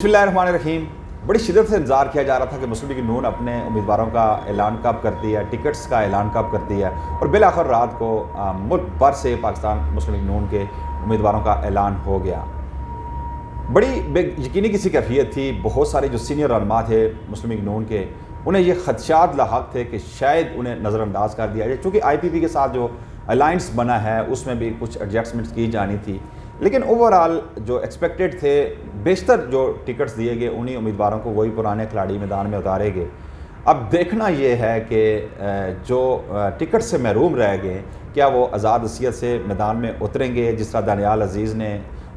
बिस्मिल्लाहिर्रहमानिर्रहीम। बड़ी शिद्दत से इंतज़ार किया जा रहा था कि मुस्लिम लीग नून अपने उम्मीदवारों का ऐलान कब करती है, टिकट्स का ऐलान कब करती है, और बिलाखिर रात को मुल्क भर से पाकिस्तान मुस्लिम लीग नून के उम्मीदवारों का ऐलान हो गया। बड़ी बेयकीनी की सी कैफियत थी। बहुत सारे जो सीनियर रहनुमा थे मुस्लिम लीग नून के, उन्हें ये खदशात लाहक थे कि शायद उन्हें नज़रअंदाज कर दिया जाए, चूँकि IPP के साथ जो अलाइंस बना है उसमें भी कुछ एडजस्टमेंट्स की जानी थी। लेकिन ओवरऑल जो एक्सपेक्टेड थे, बेशतर जो टिकट्स दिए गए उन्हीं उम्मीदवारों को वही पुराने खिलाड़ी मैदान में उतारे गए। अब देखना ये है कि जो टिकट से महरूम रह गए, क्या वो आज़ाद हसीयत से मैदान में उतरेंगे, जिस तरह दानियाल अजीज़ ने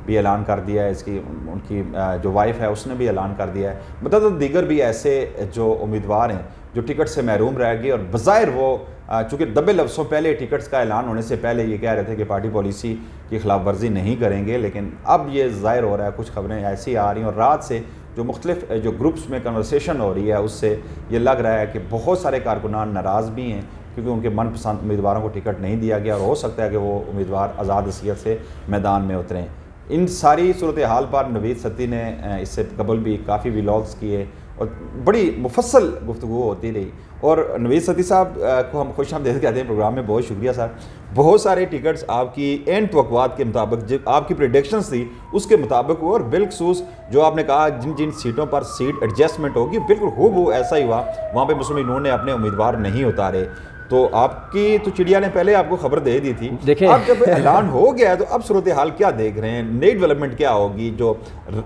भी ऐलान कर दिया है, इसकी उनकी जो वाइफ है उसने भी ऐलान कर दिया है। मतलब दीगर भी ऐसे जो उम्मीदवार हैं जो टिकट से महरूम रह गए, और बज़ाहिर वो चूँकि दबे लफ्ज़ों पहले टिकट्स का ऐलान होने से पहले ये कह रहे थे कि पार्टी पॉलिसी की खिलाफ वर्जी नहीं करेंगे, लेकिन अब ये ज़ाहिर हो रहा है, कुछ खबरें ऐसी आ रही हैं और रात से जो मुख्तलिफ जो ग्रुप्स में कन्वर्सेशन हो रही है उससे ये लग रहा है कि बहुत सारे कारकुनान नाराज़ भी हैं क्योंकि उनके मनपसंद उम्मीदवारों को टिकट नहीं दिया गया, और हो सकता है कि वो उम्मीदवार आज़ाद हसीयत से मैदान में उतरें। इन सारी सूरत हाल पर नवीद सत्ती ने इससे कबल भी काफ़ी व्लॉग्स किए और बड़ी मुफस्सल गुफ्तगू होती रही। और नवीद सत्ती साहब को हम खुशामदीद कहते हैं प्रोग्राम में। बहुत शुक्रिया सर। बहुत सारे टिकट्स आपकी एंड तवक्कुआत के मुताबिक, जो आपकी प्रेडिक्शंस थी उसके मुताबिक हुआ, और बिलखसूस जो आपने कहा जिन जिन सीटों पर सीट एडजस्टमेंट होगी बिल्कुल हूबहू ऐसा ही हुआ। वहाँ पे मुस्लिम लीग नून ने अपने उम्मीदवार नहीं उतारे। तो आपकी तो चिड़िया ने पहले आपको खबर दे दी थी। देखिए अब जब ऐलान हो गया है तो अब सूरत हाल क्या देख रहे हैं, नई डेवलपमेंट क्या होगी, जो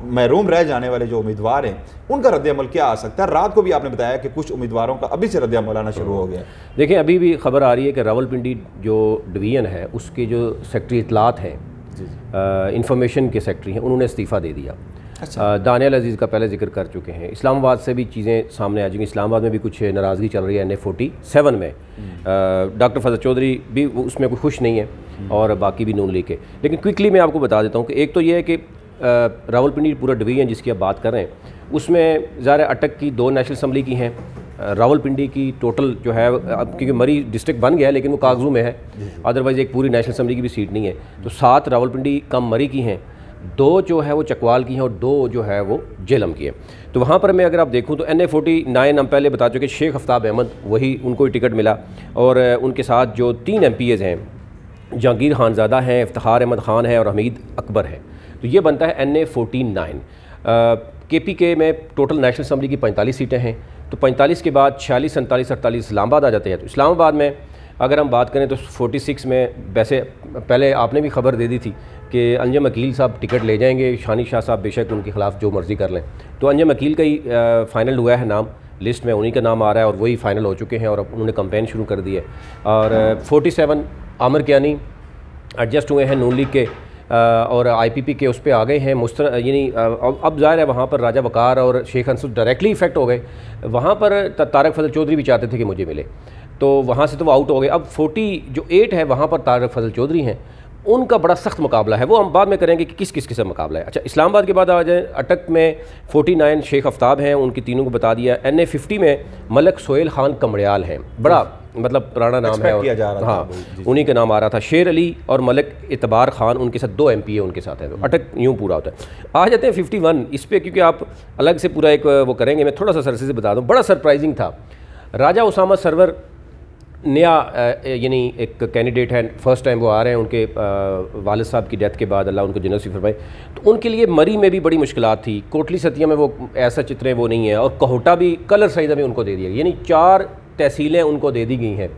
महरूम रह जाने वाले जो उम्मीदवार हैं उनका रद्द-ए-अमल क्या आ सकता है। रात को भी आपने बताया कि कुछ उम्मीदवारों का अभी से रद्द-ए-अमल आना शुरू हो गया। देखिए अभी भी खबर आ रही है कि रावलपिंडी जो डिवीज़न है उसके जो सेक्रेटरी इतलात हैं, इंफॉर्मेशन के सेक्रेटरी हैं, उन्होंने इस्तीफ़ा दे दिया। अच्छा। दानियाल अजीज़ का पहले जिक्र कर चुके हैं। इस्लामाबाद से भी चीज़ें सामने आ जाएंगी। इस्लामाबाद में भी कुछ नाराज़गी चल रही है NA47 में। डॉक्टर फजल चौधरी भी उसमें कोई खुश नहीं है और बाकी भी नून लीग के। लेकिन क्विकली मैं आपको बता देता हूँ कि एक तो ये है कि रावलपिंडी पूरा डिवीज़न जिसकी आप बात कर रहे हैं उसमें ज़ाहिर अटक की 2 नेशनल असम्बली की हैं, रावलपिंडी की टोटल जो है, अब क्योंकि मरी डिस्ट्रिक्ट बन गया है लेकिन वो कागजों में है, अदरवाइज़ एक पूरी नेशनल असम्बली की भी सीट नहीं है। तो 7 रावलपिंडी कम मरी की हैं, 2 जो है वो चकवाल की हैं और 2 जो है वो जेलम की है। तो वहाँ पर मैं अगर आप देखूँ तो NA49 हम पहले बता चुके, शेख आफ्ताब अहमद वही उनको ही टिकट मिला, और उनके साथ जो 3 MPs हैं, जहांगीर खानज़ादा हैं, इफ्तिखार अहमद ख़ान है और हमीद अकबर है। तो ये बनता है NA49। KPK में टोटल नेशनल असम्बली की 45 सीटें हैं, तो 45 के बाद 46, 47, 48 इस्लामाबाद आ जाते हैं। तो इस्लामाबाद में अगर हम बात करें तो 46 में वैसे पहले आपने भी खबर दे दी थी कि अंजम अकील साहब टिकट ले जाएंगे, शानी शाह साहब बेशक उनके खिलाफ जो मर्ज़ी कर लें। तो अंजम अकील का ही फ़ाइनल हुआ है नाम, लिस्ट में उन्हीं का नाम आ रहा है और वही फ़ाइनल हो चुके हैं और अब उन्होंने कैंपेन शुरू कर दी है। और 47 आमिर कियानी एडजस्ट हुए हैं नून लीग के, और IPP के उस पर आ गए हैं यानी अब ज़ाहिर है वहाँ पर राजा वकार और शेख अंसुर डायरेक्टली इफेक्ट हो गए। वहाँ पर तारक फजल चौधरी भी चाहते थे कि मुझे मिले, तो वहाँ से तो वो आउट हो गए। अब 48 है वहाँ पर तारक फजल चौधरी हैं, उनका बड़ा सख्त मुकाबला है। वो हम बाद में करेंगे कि किस किस किस्म मुकाबला है। अच्छा, इस्लामाबाद के बाद आ जाए, अटक में 49 शेख आफ्ताब हैं, उनकी तीनों को बता दिया। NA50 में मलक सोहेल खान कमड़ियाल हैं, बड़ा मतलब पुराना नाम है और हाँ उन्हीं का नाम आ रहा था। शेर अली और मलक इतबार खान उनके साथ 2 MPA उनके साथ हैं। तो अटक यूँ पूरा होता है। आ जाते हैं 51 इस पर, क्योंकि आप अलग से पूरा एक वो करेंगे, मैं थोड़ा सा सरसे से बता दूँ। बड़ा सरप्राइजिंग था, राजा उसामा सरवर नया यानी एक कैंडिडेट है, फर्स्ट टाइम वो आ रहे हैं। उनके वालिद साहब की डेथ के बाद अल्लाह उनको जन्नत नसीब फरमाए। तो उनके लिए मरी में भी बड़ी मुश्किलात थी, कोटली सतिया में वो ऐसा चित्रें वो नहीं है, और कोहटा भी कलर सईदा में उनको दे दिया, यानी 4 तहसीलें उनको दे दी गई हैं।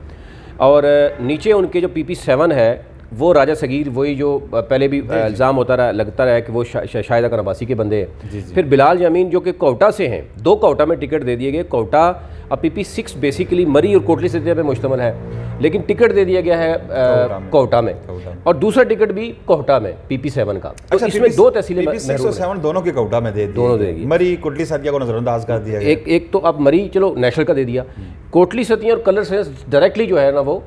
और नीचे उनके जो PP7 है वो राजा सगीर, वही जो पहले भी इल्ज़ाम होता रहा, लगता रहा कि वो शाहिदा कराबासी के बंदे हैं। फिर बिलाल जमीन जो कि कोटा से हैं, 2 कोटा में टिकट दे दिए गए। कोटा अब PP6 बेसिकली मरी और कोटली सतिया पे मुश्तमिल है, लेकिन टिकट दे दिया गया है कोटा में, और दूसरा टिकट भी कोटा में PP7 का। तो इसमें 2 तहसीलें PP6 दोनों के कोटा में दे दी, दोनों देगी। मरी कोटली सतिया को नजरअंदाज कर दिया। एक तो अब मरी चलो नेशनल का दे दिया, कोटली सतिया और कलर सेंस डायरेक्टली जो है ना वो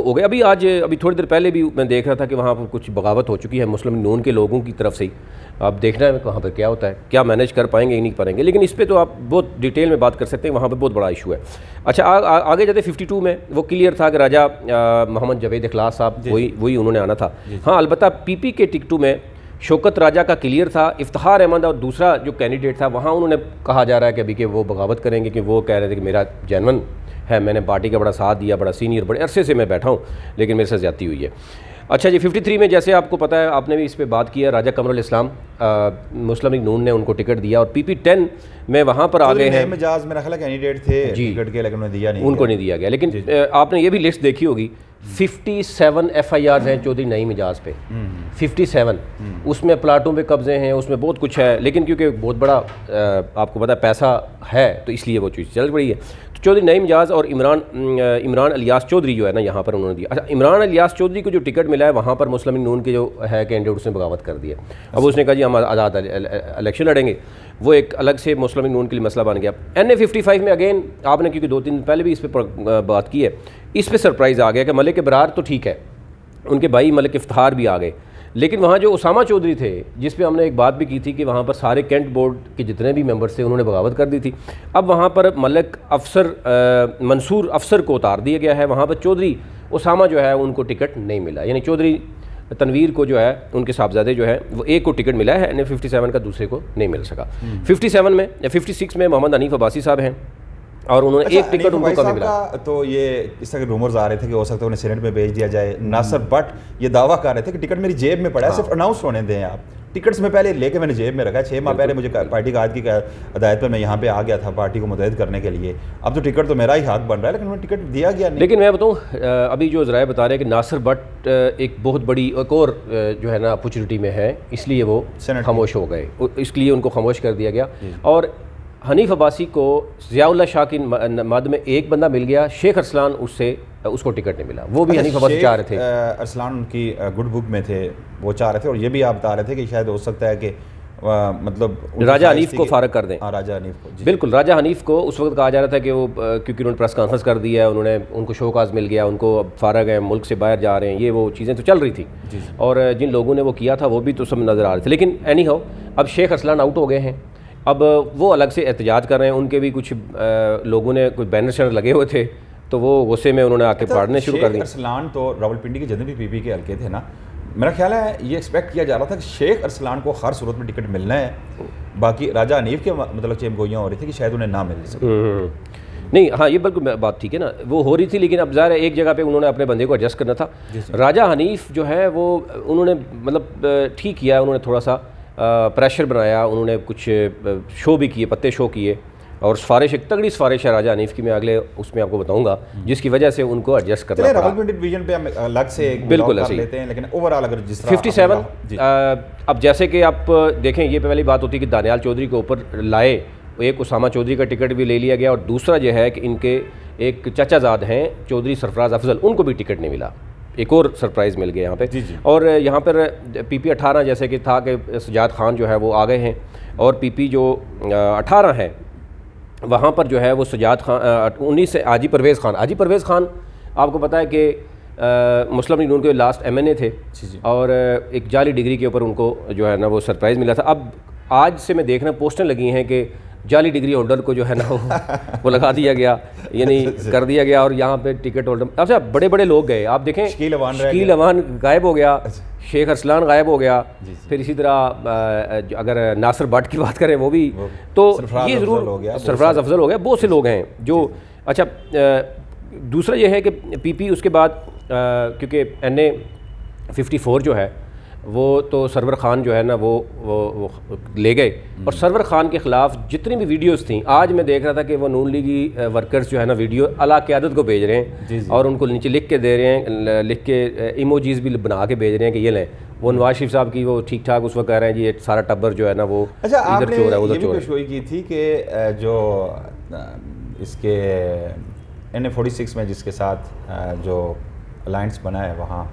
हो गए। अभी थोड़ी देर पहले भी मैं देख रहा था कि वहाँ पर कुछ बगावत हो चुकी है मुस्लिम नून के लोगों की तरफ से ही। अब देखना है वहाँ पर क्या होता है, क्या मैनेज कर पाएंगे नहीं पाएंगे, लेकिन इस पर तो आप बहुत डिटेल में बात कर सकते हैं, वहाँ पर बहुत बड़ा इशू है। अच्छा, आगे जाते 52 में वो क्लियर था कि राजा मोहम्मद जावेद इखलास साहब वही उन्होंने आना था। हाँ, अलबत्ता PP के टिकटों में शौकत राजा का क्लियर था, इफ्तिखार अहमद और दूसरा जो कैंडिडेट था वहाँ उन्होंने कहा जा रहा है कि अभी कि वो बगावत करेंगे, कि वो कह रहे थे कि मेरा जेन्युइन है, मैंने पार्टी का बड़ा साथ दिया, बड़ा सीनियर, बड़े अरसे से मैं बैठा हूँ, लेकिन मेरे साथ ज़्यादती हुई है। अच्छा जी, 53 में जैसे आपको पता है, आपने भी इस पे बात किया, राजा कमरुल इस्लाम मुस्लिम लीग नून ने उनको टिकट दिया और PP10 में वहाँ पर आ गए हैं। मिजाज मेरा ख्याल कैंडिडेट थे टिकट के, लेकिन उन्हें दिया नहीं, उनको नहीं दिया गया। लेकिन आपने ये भी लिस्ट देखी होगी, 57 FIR हैं चौधरी नईम मिजाज पे, 57। उसमें प्लाटों पे कब्जे हैं, उसमें बहुत कुछ है, लेकिन क्योंकि बहुत बड़ा आपको पता है पैसा है, तो इसलिए वो चीज़ चल पड़ी है। तो चौधरी नईम मिजाज और इमरान इलियास चौधरी जो है ना, यहाँ पर उन्होंने दिया। अच्छा, इमरान इलियास चौधरी को जो टिकट मिला है वहाँ पर मुस्लिम लीग नून के जो है कैंडिडेट, उसने बगावत कर दिया। अब उसने कहा जी हम आज़ाद इलेक्शन लड़ेंगे, वो एक अलग से मुस्लिम लीग नून के लिए मसला बन गया। NA 55 में अगेन आपने, क्योंकि 2-3 दिन पहले भी इस पर बात की है, इस पर सरप्राइज़ आ गया कि मलिक इब्रार तो ठीक है, उनके भाई मलिक इफ्तिखार भी आ गए, लेकिन वहाँ जो उसामा चौधरी थे, जिस पे हमने एक बात भी की थी कि वहाँ पर सारे कैंट बोर्ड के जितने भी मेंबर्स थे उन्होंने बगावत कर दी थी। अब वहाँ पर मलिक मंसूर अफसर को उतार दिया गया है, वहाँ पर चौधरी उसामा जो है उनको टिकट नहीं मिला, यानी चौधरी तनवीर को जो है उनके साहबजादे जो है वो एक को टिकट मिला है, NA 57 का दूसरे को नहीं मिल सका। 57 में या 56 में मोहम्मद हनीफ अब्बासी साहब हैं और उन्होंने एक टिकट उनको कभी मिला। तो ये इस तरह के रूमर्स आ रहे थे कि हो सकता है उन्हें सेनेट में भेज दिया जाए। नासिर भट्ट ये दावा कर रहे थे कि टिकट मेरी जेब में पड़ा है, सिर्फ अनाउंस होने दें आप। टिकट्स में पहले लेके मैंने जेब में रखा है, 6 माह पहले मुझे पार्टी का की हदायत पर मैं यहाँ पे आ गया था पार्टी को मुतहद करने के लिए। अब तो टिकट तो मेरा ही हक बन रहा है, लेकिन उन्हें टिकट दिया गया नहीं। लेकिन मैं बताऊँ, अभी जो ज़राए बता रहे हैं कि नासिर भट्ट एक बहुत बड़ी एक और जो है ना अपॉर्चुनिटी में है, इसलिए वो खामोश हो गए, इसलिए उनको खामोश कर दिया गया। और हनीफ अब्बासी को ज़ियाउल्लाह शाह की मद में एक बंदा मिल गया, शेख अरसलान उसको टिकट नहीं मिला, वो भी हनीफ अब्बासी चाह रहे थे। अरसलान उनकी गुड बुक में थे, वो चाह रहे थे, और ये भी आप बता रहे थे कि शायद हो सकता है कि मतलब राजा हनीफ को फारग कर दें। राजा हनीफ को, बिल्कुल, राजा हनीफ को उस वक्त कहा जा रहा था कि वो क्योंकि उन्होंने प्रेस कॉन्फ्रेंस कर दी है, उनको शोकाज मिल गया, उनको अब फारग है, मुल्क से बाहर जा रहे हैं, ये वो चीज़ें तो चल रही थी और जिन लोगों ने वो किया था वो भी तो सब नज़र आ रहे थे। लेकिन एनी हाउ अब शेख अरसलान आउट हो गए हैं, अब वो अलग से एहतजाज कर रहे हैं। उनके भी कुछ लोगों ने कुछ बैनर शैनर लगे हुए थे, तो वो गुस्से में उन्होंने आके फाड़ने शुरू कर दिए। अरसलान तो रावलपिंडी के जितने भी PP के हल्के थे ना, मेरा ख्याल है ये एक्सपेक्ट किया जा रहा था कि शेख अरसलान को हर सूरत में टिकट मिलना है, बाकी राजा हनीफ के मतलब चेमगोइयाँ हो रही थी कि शायद उन्हें ना मिल सके। नहीं, हाँ, ये बिल्कुल बात ठीक है ना, वो हो रही थी, लेकिन अब ज़ाहिर है एक जगह पे उन्होंने अपने बंदे को एडजस्ट करना था। राजा हनीफ जो है वो उन्होंने मतलब ठीक किया, उन्होंने थोड़ा सा प्रेशर बनाया, उन्होंने कुछ शो भी किए, पत्ते शो किए, और सिफारिश, एक तगड़ी सिफारिश है राजा हनीफ की, मैं अगले उसमें आपको बताऊंगा, जिसकी वजह से उनको एडजस्ट करना पड़ा। रावलपिंडी डिवीजन पे हम अलग से बिल्कुल कर लेते हैं, लेकिन ओवरऑल अगर जिस तरह 57 अब जैसे कि आप देखें, ये पहली बात होती है कि दानियाल चौधरी के ऊपर लाए, एक उसामा चौधरी का टिकट भी ले लिया गया, और दूसरा जो है कि इनके एक चाचाजाद हैं चौधरी सरफराज अफजल, उनको भी टिकट नहीं मिला, एक और सरप्राइज़ मिल गया यहाँ पे। और यहाँ पर PP 18 जैसे कि था कि सजाद खान जो है वो आ गए हैं, और PP जो 18 है वहाँ पर जो है वो सजाद खान 19 से हाजी परवेज़ खान आपको पता है कि मुस्लिम लीग नून के लास्ट MNA थे, और एक जाली डिग्री के ऊपर उनको जो है ना वो सरप्राइज़ मिला था। अब आज से मैं देख रहा पोस्टर लगी हैं कि जाली डिग्री होल्डर को जो है ना वो लगा दिया गया, यानी कर दिया गया, और यहाँ पे टिकट होल्डर अच्छा बड़े बड़े लोग गए, आप देखें शकील अवान गायब हो गया, शेख अरसलान गायब हो गया, फिर इसी तरह अगर नासिर भट्ट की बात करें वो भी, तो ये ज़रूर सरफराज अफजल हो गया, बहुत से लोग हैं जो। अच्छा, दूसरा ये है कि PP उसके बाद क्योंकि NA 54 जो है वो तो सरवर खान जो है ना वो ले गए, और सरवर खान के ख़िलाफ़ जितनी भी वीडियोस थी, आज मैं देख रहा था कि वो नून लीगी वर्कर्स जो है ना वीडियो अला क़यादत को भेज रहे हैं, और उनको नीचे लिख के दे रहे हैं, लिख के इमोजीज़ भी बना के भेज रहे हैं कि ये लें। वो नवाज शरीफ साहब की वो ठीक ठाक उस वक्त कह रहे हैं जी ये सारा टब्बर जो है ना वो इधर चोर है उधर चोर है। की थी कि जो इसके NA 46 में जिसके साथ जो अलायंस बना है वहाँ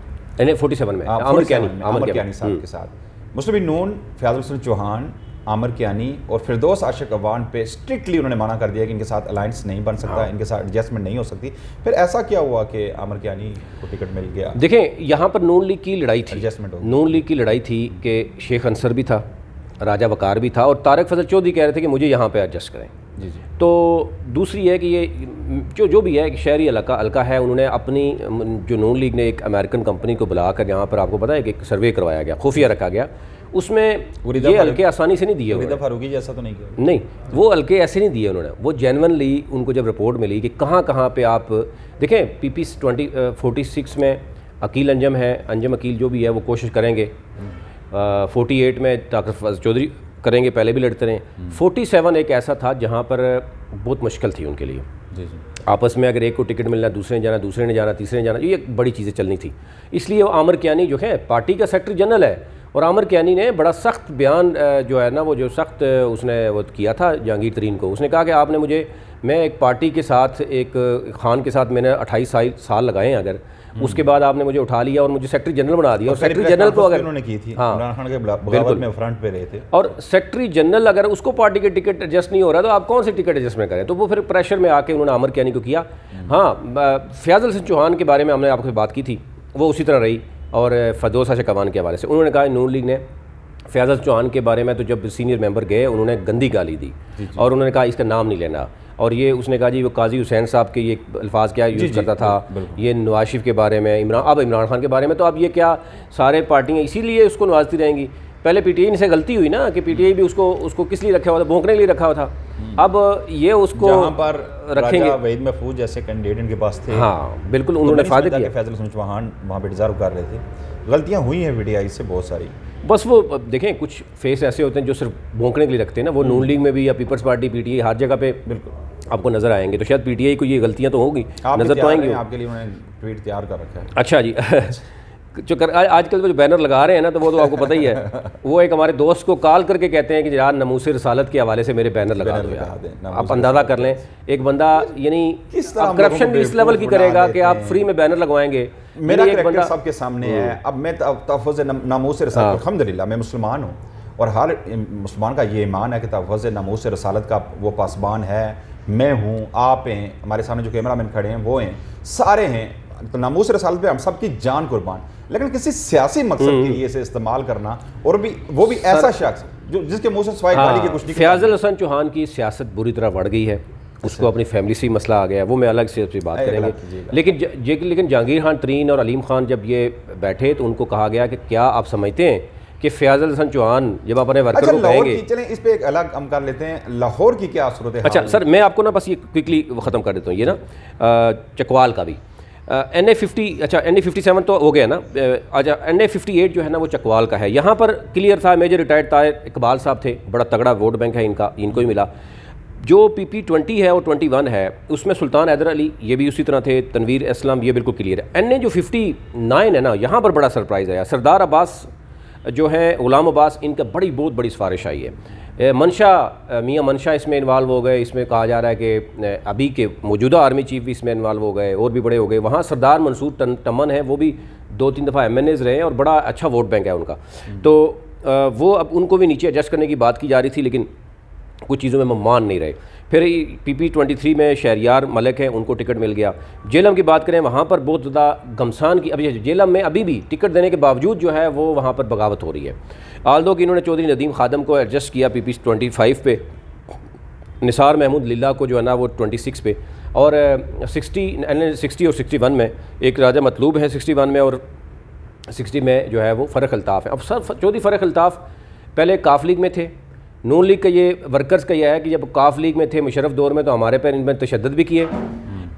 NA 47 में आमिर कियानी साहब के साथ मुस्लिम लीग नून, फयाज़ हुसैन चौहान, आमिर कियानी और फिरदौस आशिक अवान पे स्ट्रिक्टली उन्होंने मना कर दिया कि इनके साथ अलायंस नहीं बन सकता, इनके साथ एडजस्टमेंट नहीं हो सकती। फिर ऐसा क्या हुआ कि आमिर कियानी को टिकट मिल गया? देखें, यहाँ पर नून लीग की लड़ाई थी, एडजस्टमेंट नून लीग की लड़ाई थी कि शेख अंसर भी था, राजा वकार भी था, और तारक फजल चौधरी कह रहे थे कि मुझे यहाँ पर एडजस्ट करें। तो दूसरी है कि ये जो भी है एक शहरी हल्का है, उन्होंने अपनी जो नून लीग ने एक अमेरिकन कंपनी को बुलाकर यहाँ पर आपको पता है कि एक सर्वे करवाया गया, खुफिया रखा गया, उसमें ये हल्के आसानी से नहीं दिए उन्होंने फारूकी जैसा तो नहीं किया, नहीं वो हल्के ऐसे नहीं दिए उन्होंने, वो जेन्युइनली उनको जब रिपोर्ट मिली कि कहाँ कहाँ पे आप देखें PP 46 में अकील अंजम है, अंजम अकील जो भी है वो कोशिश करेंगे, 48 में डॉक्टर फैज़ चौधरी करेंगे, पहले भी लड़ते रहे। 47 एक ऐसा था जहाँ पर बहुत मुश्किल थी उनके लिए, जी जी, आपस में अगर एक को टिकट मिलना, दूसरे ने जाना, दूसरे ने जाना, तीसरे ने जाना, ये बड़ी चीज़ें चलनी थी। इसलिए वो आमिर कियानी जो है पार्टी का सेक्रेटरी जनरल है, और आमिर कियानी ने बड़ा सख्त बयान जो है ना, वो जो सख्त उसने वो किया था जहांगीर तरीन को, उसने कहा कि आपने मुझे, मैं एक पार्टी के साथ, एक खान के साथ मैंने 28 साल लगाए हैं, अगर उसके बाद आपने मुझे उठा लिया और मुझे सेक्रेटरी जनरल बना दिया, और सेक्रेटरी जनरल को अगर उन्होंने की थी, हाँ इमरान खान के बगावत में फ्रंट पे रहे थे, और सेक्रेटरी जनरल अगर उसको पार्टी के टिकट एडजस्ट नहीं हो रहा तो आप कौन से टिकट एडजस्टमेंट करें, तो वो फिर प्रेशर में आके उन्होंने आमिर कियानी को किया। हाँ, फयाज़ हसन चौहान के बारे में हमने आपसे बात की थी, वो उसी तरह रही, और फदोस शकवान के हवाले से उन्होंने कहा नून लीग ने फयाज़ हसन चौहान के बारे में, तो जब सीनियर मेंबर गए उन्होंने गंदी गाली दी और उन्होंने कहा इसका नाम नहीं लेना, और ये उसने कहा जी वो काजी हुसैन साहब के ये अल्फाज क्या यूज़ करता था, ये नवाज शरीफ के बारे में, इमरान खान के बारे में, तो अब ये क्या सारे पार्टियाँ इसीलिए उसको नवाजती रहेंगी। पहले PTI से गलती हुई ना कि PTI भी उसको किस लिए रखा हुआ था, भोंकने के लिए रखा हुआ था, अब ये उसको जहाँ पर रखेंगे। वहीद महफूज जैसे कैंडिडेट इनके पास थे, हाँ बिल्कुल, उन्होंने फायदा किया। फैज़ल हसन चौहान वहाँ पर डिज़र्व कर रहे थे, गलतियाँ हुई हैं PTI से बहुत सारी, बस वो देखें कुछ फेस ऐसे होते हैं जो सिर्फ भोंकने के लिए रखते हैं ना, वो नून लीग में भी या पीपल्स पार्टी PTI हर जगह पे बिल्कुल आपको नज़र आएंगे, तो शायद PTI को ये गलतियाँ तो होंगी, नज़र तो आएंगी। आपके लिए उन्होंने ट्वीट तैयार कर रखा है। अच्छा जी जो आजकल जो बैनर लगा रहे हैं ना, तो वो तो आपको पता ही है, वो एक हमारे दोस्त को कॉल करके कहते हैं कि यार नमूसे रसालत के हवाले से मेरे बैनर लगा दो यार, आप अंदाज़ा कर लें एक बंदा, यानी करप्शन भी इस लेवल की करेगा कि आप फ्री में बैनर लगवाएंगे। मेरा एक बंदा सबके सामने है, अब मैं तहफ़्फ़ुज़ नमूसे रसालत, अल्हम्दुलिल्लाह मैं मुसलमान हूँ और हर मुसलमान का ये ईमान है कि तहफ़्फ़ुज़ नमूसे रसालत का वो पासबान है, मैं हूँ, आप हैं, हमारे सामने जो कैमरा मैन खड़े हैं वो हैं, सारे हैं, तो नामूस रसालत पे हम सबकी जान कुर्बान, लेकिन किसी सियासी मकसद के लिए इसे इस्तेमाल करना, और भी वो भी ऐसा शख्स जो जिसके मुंह से सवाई गाली के कुछ नहीं। फयाज़ हसन चौहान की सियासत बुरी तरह बढ़ गई है, उसको अपनी फैमिली से मसला आ गया, वो मैं अलग से बात करेंगे। लेकिन जहांगीर खान तरीन और अलीम खान जब ये बैठे तो उनको कहा गया कि क्या आप समझते हैं कि फयाज़ हसन चौहान जब अपने वर्कर को कहेंगे, चलें इस पे एक अलग हम कर लेते हैं, लाहौर की क्या सूरत है? अच्छा सर, मैं आपको ना बस ये क्विकली ख़त्म कर देता हूँ, ये ना चकवाल का भी NA50, अच्छा NA57 तो हो गया ना, अच्छा NA58 जो है ना वो चकवाल का है। यहाँ पर क्लियर था, मेजर रिटायर्ड ताहिर इकबाल साहब थे, बड़ा तगड़ा वोट बैंक है इनको ही मिला। जो PP 20 है और 21 है उसमें सुल्तान हैदर अली ये भी उसी तरह थे, तनवीर इस्लाम, ये बिल्कुल क्लियर है। NA जो 59 है ना, यहाँ पर बड़ा सरप्राइज़ आया, सरदार अब्बास जो है, गुलाम अब्बास, इनका बहुत बड़ी सिफारिश आई है। मियाँ मंशा इसमें इन्वॉल्व हो गए, इसमें कहा जा रहा है कि अभी के मौजूदा आर्मी चीफ भी इसमें इन्वॉल्व हो गए, और भी बड़े हो गए। वहाँ सरदार मंसूर टमन है, वो भी 2-3 दफ़ा MNAs रहे और बड़ा अच्छा वोट बैंक है उनका, तो वो अब उनको भी नीचे एडजस्ट करने की बात की जा रही थी, लेकिन कुछ चीज़ों में मान नहीं रहे। फिर PP 23 में शहरियार मलिक हैं, उनको टिकट मिल गया। जेलम की बात करें, वहाँ पर बहुत ज़्यादा घमसान की, अभी जेलम में अभी भी टिकट देने के बावजूद जो है वो वहाँ पर बगावत हो रही है। आल्दो कि इन्होंने चौधरी नदीम खादम को एडजस्ट किया PP 25 पे, निसार महमूद लिल्ला को जो है ना वो 26 पे, और 60 और 61 में एक राजा मतलूब है 61 में, और 60 में जो है वो फ़र्क अल्ताफ़ है। अब सर चौधरी फ़र्क अल्ताफ़ पहले काफ लीग में थे, नून लीग का ये वर्कर्स का यह है कि जब काफ लीग में थे मुशर्रफ दौर में तो हमारे पर इनमें तशद्दुद भी किए,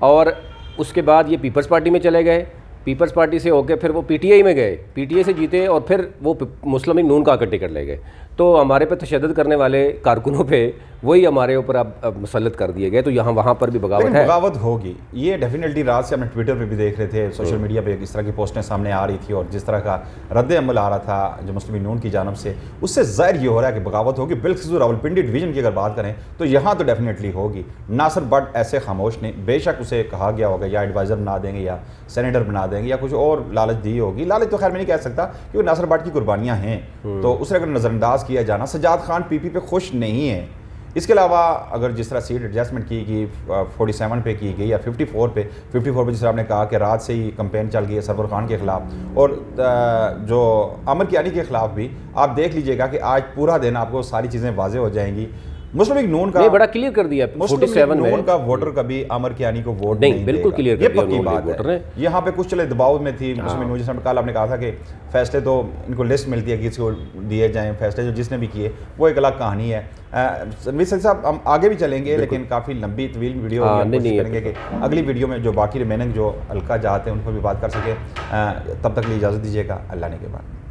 और उसके बाद ये पीपल्स पार्टी में चले गए, पीपल्स पार्टी से होकर फिर वो PTI में गए, PTI से जीते और फिर वो मुस्लिम लीग नून का आकर टिकट ले गए। तो हमारे पे तशद्दुद करने वाले कारकुनों पे वही हमारे ऊपर अब मुसल्लत कर दिए गए, तो यहाँ वहाँ पर भी बगावत है, बगावत होगी। ये डेफिनेटली रात से हमने ट्विटर पे भी देख रहे थे, सोशल मीडिया पे इस तरह की पोस्टें सामने आ रही थी, और जिस तरह का रद्द अमल आ रहा था जो मुस्लिम लीग नून की जानब से, उससे ज़ाहिर ये हो रहा है कि बगावत होगी। बिल्कुल रावलपिंडी डिवीजन की अगर बात करें तो यहाँ तो डेफिनेटली होगी। नासिर भट्ट ऐसे खामोश नहीं, बेशक उसे कहा गया होगा या एडवाइज़र बना देंगे या सेनेटर बना देंगे या कुछ और लालच दी होगी, लालच तो खैर मैं नहीं कह सकता क्योंकि नासिर भट्ट की कुर्बानियाँ हैं, तो उसे अगर नज़रअंदाज किया जाना। सजाद खान PP पे खुश नहीं है। इसके अलावा अगर जिस तरह सीट एडजस्टमेंट की गई 47 पे की गई या 54 पे जिस तरह आपने कहा कि रात से ही कंपेन चल गई है सरवर खान के ख़िलाफ़, और जो आमिर कियानी के ख़िलाफ़ भी आप देख लीजिएगा कि आज पूरा दिन आपको सारी चीज़ें वाज़ेह हो जाएंगी। मुस्लिम लीग नून का नहीं, बड़ा क्लियर कर दिया मुस्लिम लीग 47 नून में का वोटर कभी आमर कियानी को वोट नहीं, बिल्कुल देगा। क्लियर कर ये दिया पक्की उन्होंने, बात वोटर है। ने। यहाँ पे कुछ चले दबाव में थी मुस्लिम लीग नून, जैसे कल आपने कहा था कि फैसले तो इनको लिस्ट मिलती है कि किसी को दिए जाएँ, फैसले जो जिसने भी किए वो एक अलग कहानी है। रणवीर सिंह साहब, हम आगे भी चलेंगे लेकिन काफ़ी लंबी तवील वीडियो होगी, हम कोशिश करेंगे कि अगली वीडियो में जो बाकी रिमेनिंग जो हल्का जाते हैं उनको भी बात कर सकें। तब तक लिए इजाज़त दीजिएगा, अल्लाह ने के बाद।